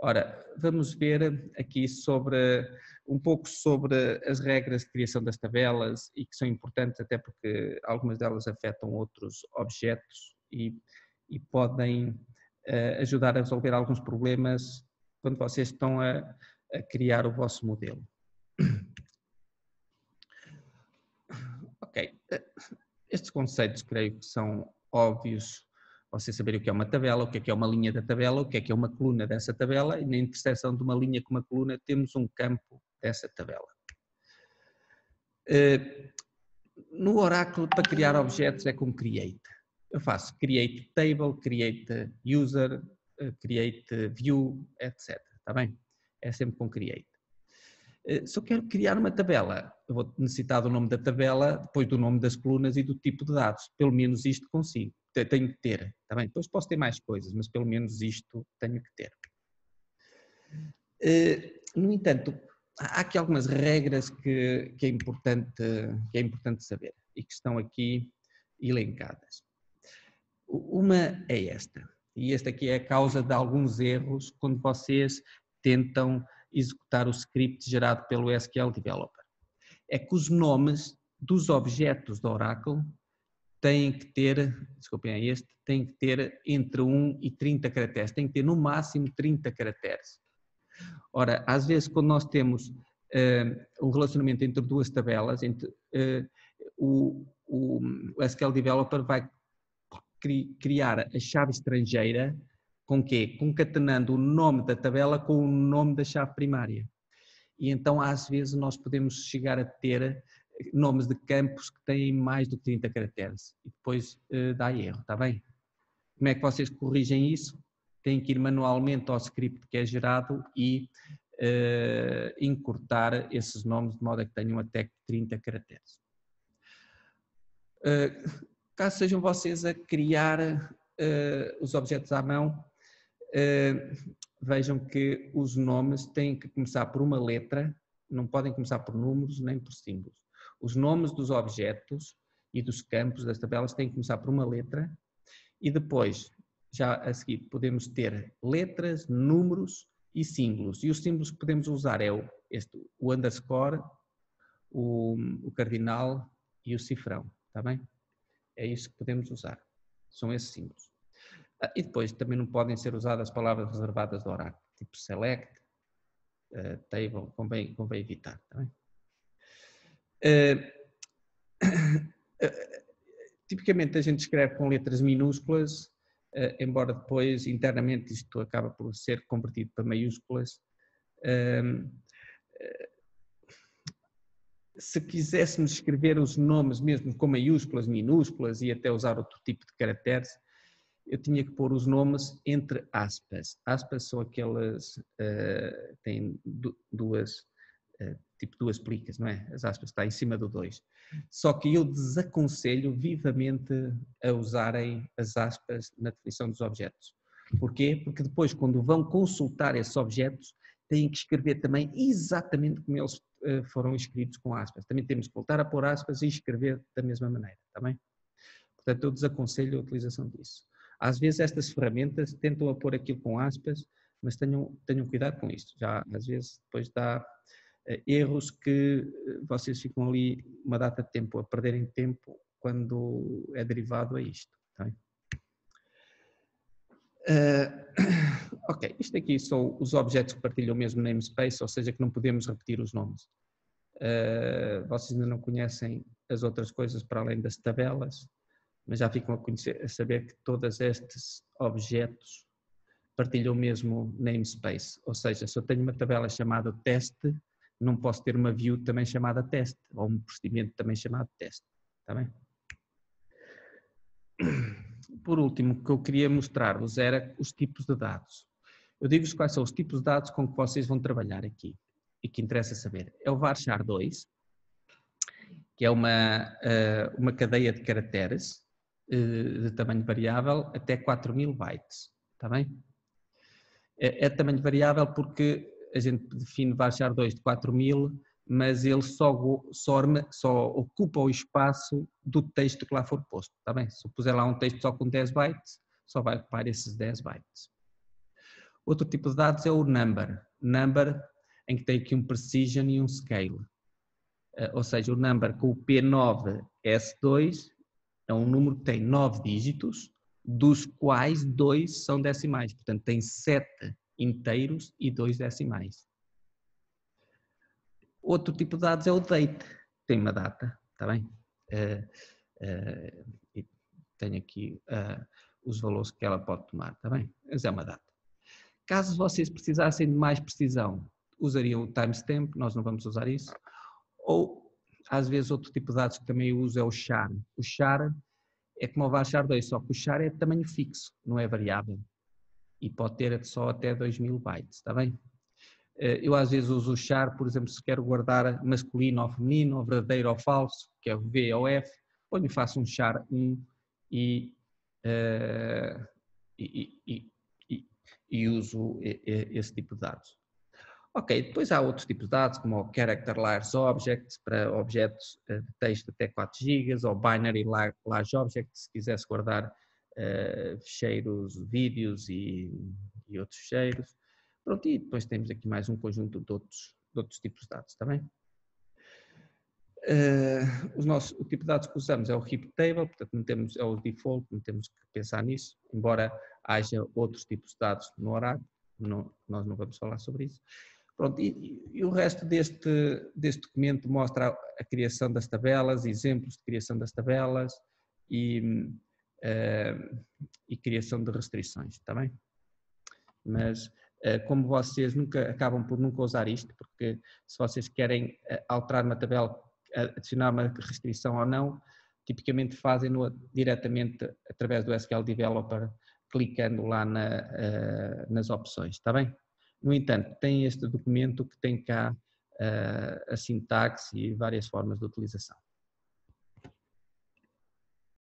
Ora, vamos ver aqui um pouco sobre as regras de criação das tabelas e que são importantes até porque algumas delas afetam outros objetos e podem ajudar a resolver alguns problemas quando vocês estão a criar o vosso modelo. Ok, estes conceitos creio que são óbvios. Você saber o que é uma tabela, o que é uma linha da tabela, o que é uma coluna dessa tabela, e na interseção de uma linha com uma coluna temos um campo dessa tabela. No Oracle, para criar objetos é com create. Eu faço create table, create user, create view, etc. Está bem? É sempre com create. Se eu quero criar uma tabela, eu vou necessitar do nome da tabela, depois do nome das colunas e do tipo de dados. Pelo menos isto consigo. Tenho que ter, tá bem? Depois posso ter mais coisas, mas pelo menos isto tenho que ter. No entanto, há aqui algumas regras que é importante saber e que estão aqui elencadas. Uma é esta, e esta aqui é a causa de alguns erros quando vocês tentam executar o script gerado pelo SQL Developer. É que os nomes dos objetos do Oracle têm que ter, desculpem, tem que ter entre 1 e 30 caracteres, tem que ter no máximo 30 caracteres. Ora, às vezes quando nós temos um relacionamento entre duas tabelas, o SQL Developer vai criar a chave estrangeira com quê? Concatenando o nome da tabela com o nome da chave primária. E então às vezes nós podemos chegar a ter nomes de campos que têm mais do que 30 caracteres e depois dá erro, está bem? Como é que vocês corrigem isso? Têm que ir manualmente ao script que é gerado e encurtar esses nomes de modo a que tenham até 30 caracteres. Caso sejam vocês a criar os objetos à mão, vejam que os nomes têm que começar por uma letra, não podem começar por números nem por símbolos. Os nomes dos objetos e dos campos das tabelas têm que começar por uma letra e depois, já a seguir, podemos ter letras, números e símbolos. E os símbolos que podemos usar é o underscore, o cardinal e o cifrão, está bem? É isso que podemos usar, são esses símbolos. E depois também não podem ser usadas palavras reservadas do Oracle, tipo select, table, convém evitar, está bem? Tipicamente a gente escreve com letras minúsculas, embora depois internamente isto acaba por ser convertido para maiúsculas. Se quiséssemos escrever os nomes mesmo com maiúsculas, minúsculas e até usar outro tipo de caracteres, eu tinha que pôr os nomes entre aspas. Aspas são aquelas, têm duas plicas, não é? As aspas está em cima do 2. Só que eu desaconselho vivamente a usarem as aspas na definição dos objetos. Porquê? Porque depois, quando vão consultar esses objetos, têm que escrever também exatamente como eles foram escritos com aspas. Também temos que voltar a pôr aspas e escrever da mesma maneira, está bem? Portanto, eu desaconselho a utilização disso. Às vezes estas ferramentas tentam a pôr aquilo com aspas, mas tenham cuidado com isto. Já às vezes depois dá erros que vocês ficam ali uma data de tempo a perderem tempo quando é derivado a isto. Tá? Ok, isto aqui são os objetos que partilham o mesmo namespace, ou seja, que não podemos repetir os nomes. Vocês ainda não conhecem as outras coisas para além das tabelas, mas já ficam a saber que todos estes objetos partilham o mesmo namespace, ou seja, se eu tenho uma tabela chamada teste, não posso ter uma view também chamada teste, ou um procedimento também chamado teste, está bem? Por último, o que eu queria mostrar-vos era os tipos de dados. Eu digo-vos quais são os tipos de dados com que vocês vão trabalhar aqui, e que interessa saber. É o varchar2, que é uma cadeia de caracteres, de tamanho variável até 4000 bytes, está bem? É tamanho variável porque a gente define varchar2 de 4000, mas ele só ocupa o espaço do texto que lá for posto, está bem? Se eu puser lá um texto só com 10 bytes, só vai ocupar esses 10 bytes. Outro tipo de dados é o number. Number em que tem aqui um precision e um scale. Ou seja, o number com o P9S2 é um número que tem 9 dígitos, dos quais 2 são decimais. Portanto, tem 7 inteiros e 2 decimais. Outro tipo de dados é o date. Tem uma data, está bem? E tem aqui os valores que ela pode tomar, está bem? Mas é uma data. Caso vocês precisassem de mais precisão, usariam o timestamp, nós não vamos usar isso. Ou, às vezes, outro tipo de dados que também eu uso é o char. O char é como o varchar2, só que o char é de tamanho fixo, não é variável. E pode ter só até 2000 bytes, está bem? Eu às vezes uso o char, por exemplo, se quero guardar masculino ou feminino, ou verdadeiro ou falso, que é o V ou F, ponho e faço um char 1 e uso esse tipo de dados. Ok, depois há outros tipos de dados, como o Character Large Objects, para objetos de texto até 4 GB, ou Binary Large Objects, se quisesse guardar ficheiros, vídeos e outros ficheiros. Pronto, e depois temos aqui mais um conjunto de outros tipos de dados, está bem? O tipo de dados que usamos é o heap table, portanto é o default, não temos que pensar nisso, embora haja outros tipos de dados no Oracle, nós não vamos falar sobre isso. Pronto, e o resto deste documento mostra a criação das tabelas, exemplos de criação das tabelas e criação de restrições, está bem? Mas como vocês acabam por nunca usar isto, porque se vocês querem alterar uma tabela, adicionar uma restrição ou não, tipicamente fazem-no diretamente através do SQL Developer, clicando lá nas opções, está bem? No entanto, tem este documento que tem cá a sintaxe e várias formas de utilização.